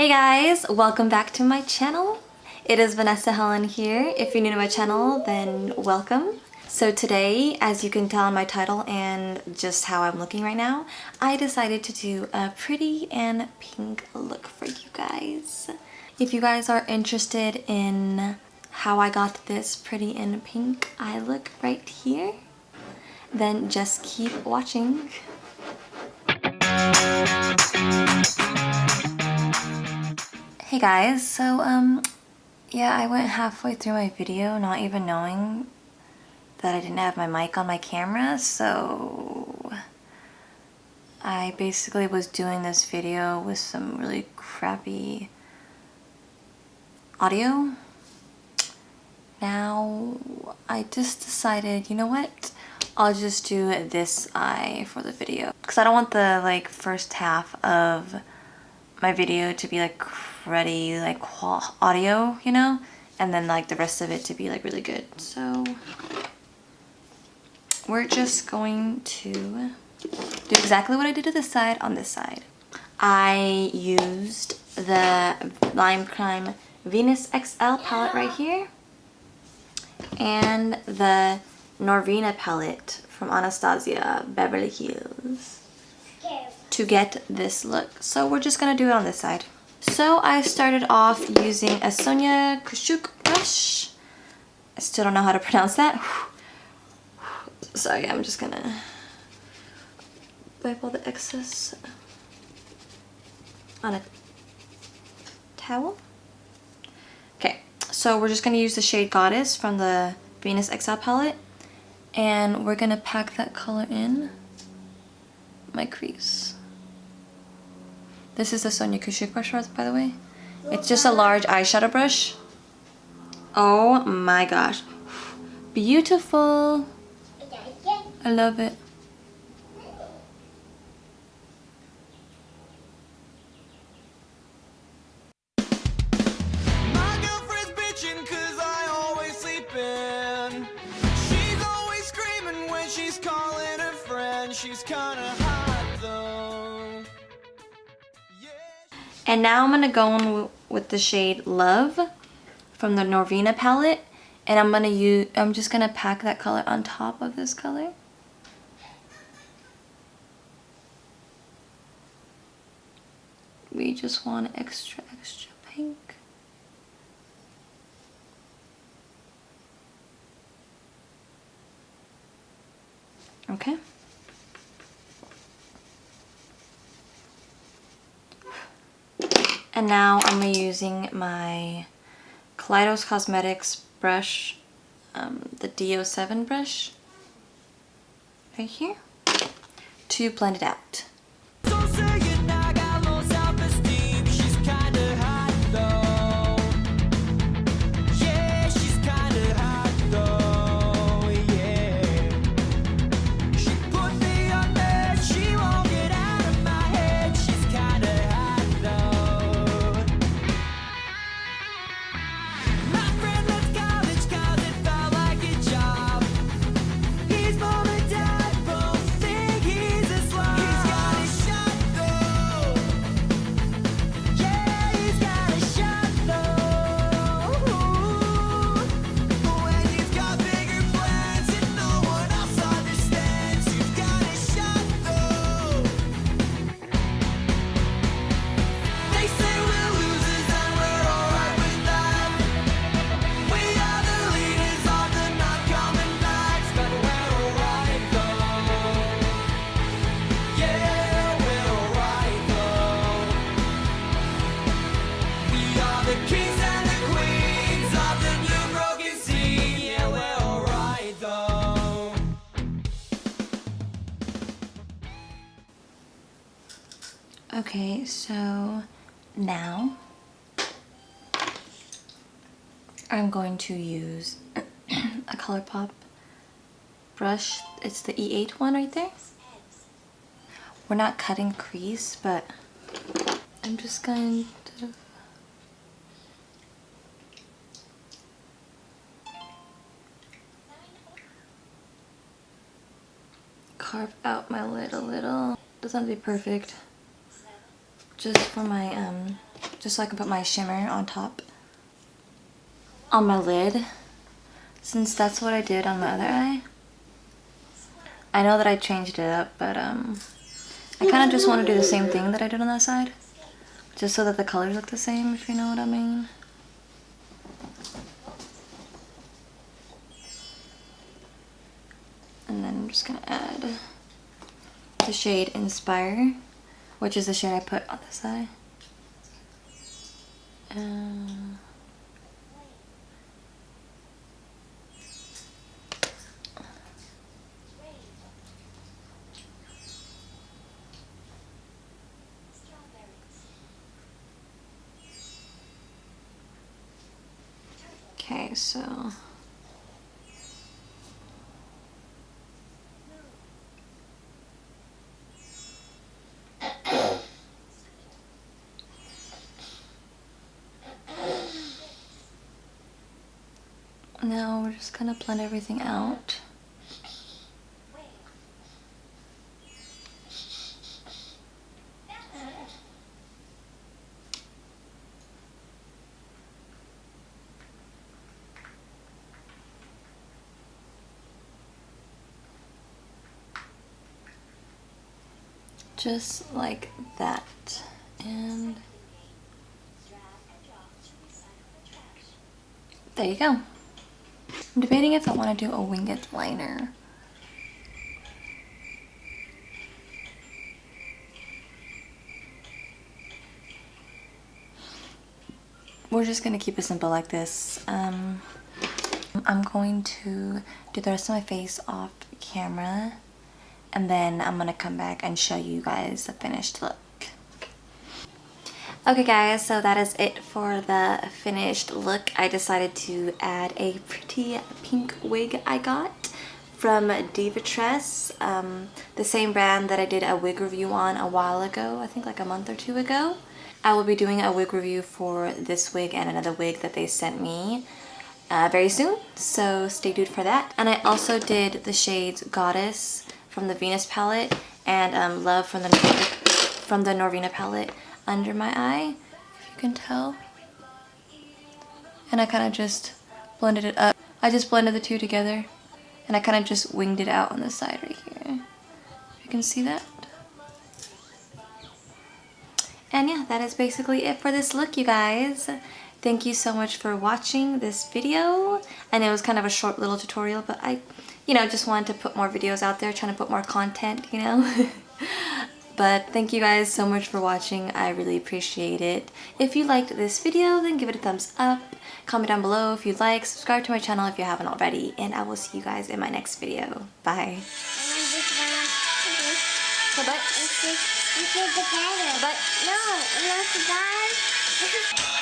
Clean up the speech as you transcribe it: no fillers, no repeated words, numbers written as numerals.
Hey guys, welcome back to my channel. It is Vanessa Helen here. If you're new to my channel, then welcome. So today, as you can tell in my title and just how I'm looking right now, I decided to do a pretty and pink look for you guys. If you guys are interested in how I got this pretty and pink eye look right here, then just keep watching. Hey guys, so yeah, I went halfway through my video not even knowing that I didn't have my mic on my camera, so I basically was doing this video with some really crappy audio. Now I just decided, you know what? I'll just do this eye for the video because I don't want the like first half of my video to be like cruddy like audio, you know, and then like the rest of it to be like really good. So we're just going to do exactly what I did to this side on this side. I used the Lime Crime Venus XL palette right here and the Norvina palette from Anastasia Beverly Hills to get this look. So we're just gonna do it on this side. So I started off using a Sonia Kashuk brush. I still don't know how to pronounce that. Sorry, I'm just gonna wipe all the excess on a towel. Okay, so we're just gonna use the shade Goddess from the Venus XL palette, and we're gonna pack that color in my crease. This is the Sonia Kashuk brush, by the way. It's just a large eyeshadow brush. Oh my gosh. Beautiful. I love it. My girlfriend's bitching 'cause I always sleep in. She's always screaming when she's calling her friend. She's kinda hot though. And now I'm gonna go in with the shade Love from the Norvina palette, and I'm just gonna pack that color on top of this color. We just want extra pink. Okay. And now I'm using my Kaleidos Cosmetics brush, the DO7 brush, right here, to blend it out. So saying I got low self-esteem. She's kinda hot though. Yeah, she's kinda hot though. Yeah. She put me on bed. She won't get out of my head. She's kinda hot though. My friend left college 'cause it felt like a job. His mom and dad both think he's a slob. He's got a shot though. Yeah, he's got a shot though. But when you've got bigger plans and no one else understands, you've got a shot though. They say we're losers and we're alright with that. We are the leaders of the not coming backs, but we're alright though. Yeah, we're alright though. We are the kings and the queens of the new broken scene. Yeah, we're alright though. Okay, so now I'm going to use a ColourPop brush. It's the E8 one right there. We're not cutting crease, but I'm just going to carve out my lid a little. Doesn't have to be perfect. Just for my just so I can put my shimmer on top on my lid, since that's what I did on my other eye. I know that I changed it up, but I kind of just want to do the same thing that I did on that side, just so that the colors look the same, if you know what I mean. And then I'm just gonna add the shade Inspire, which is the shade I put on this eye. Okay, so now we're just gonna blend everything out. Just like that. And there you go. I'm debating if I want to do a winged liner. We're just gonna keep it simple like this. I'm going to do the rest of my face off camera, and then I'm gonna come back and show you guys the finished look. Okay guys, so that is it for the finished look. I decided to add a pretty pink wig I got from Divatress, the same brand that I did a wig review on a while ago, I think like a month or two ago. I will be doing a wig review for this wig and another wig that they sent me very soon, so stay tuned for that. And I also did the shades Goddess from the Venus palette and Love from the Norvina palette under my eye, if you can tell. And I kind of just blended it up. I just blended the two together, and I kind of just winged it out on the side right here. If you can see that. And yeah, that is basically it for this look, you guys. Thank you so much for watching this video. I know it was kind of a short little tutorial, but I, just wanted to put more videos out there, trying to put more content, But thank you guys so much for watching. I really appreciate it. If you liked this video, then give it a thumbs up. Comment down below if you'd like. Subscribe to my channel if you haven't already. And I will see you guys in my next video. Bye. Bye-bye. But no, not the guy.